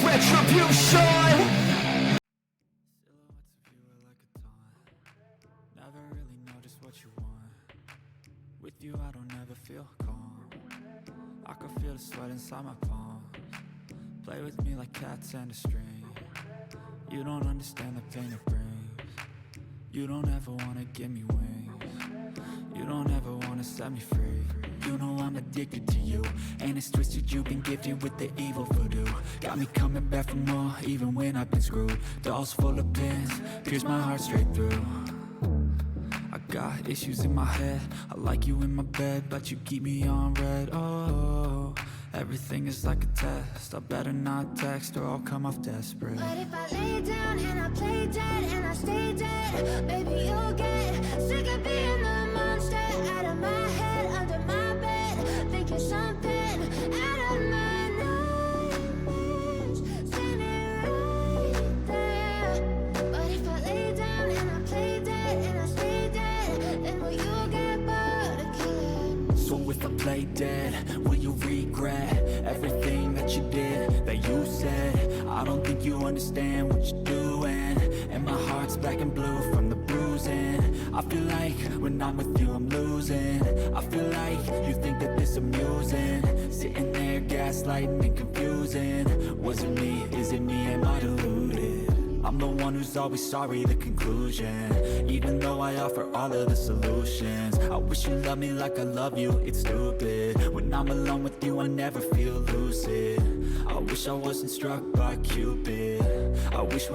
retribution. Silhouettes of you are like a taunt. Never really know just what you want. With you I don't ever feel calm. I can feel the sweat inside my palms. Play with me like cats and a string. You don't understand the pain it brings. You don't ever wanna give me wings. You don't ever wanna set me free. You know I'm addicted to you, and it's twisted. You've been gifted with the evil voodoo. Got me coming back for more, even when I've been screwed. Dolls full of pins, pierce my heart straight through. I got issues in my head. I like you in my bed, but you keep me on red. Oh, everything is like a test. I better not text or I'll come off desperate. But if I lay down and I play dead and I stay dead, baby, you'll get sick of being the monster out of my head, under my bed, thinking something out of my nightmares, standing right there. But if I lay down and I play dead and I stay dead, then will you get bored of killing? So if I play dead, will you regret everything that you did, that you said? I don't think you understand what you're doing, and my heart's black and blue from the bruising. I feel like when I'm with you I'm losing. I feel like you think that this amusing, sitting there gaslighting and confusing. Was it me? Is it me? Am I deluded? I'm the one who's always sorry, the conclusion. Even though I offer all of the solutions, I wish you loved me like I love you, it's stupid. When I'm alone with you I never feel lucid. I wish I wasn't struck by Cupid. I wish when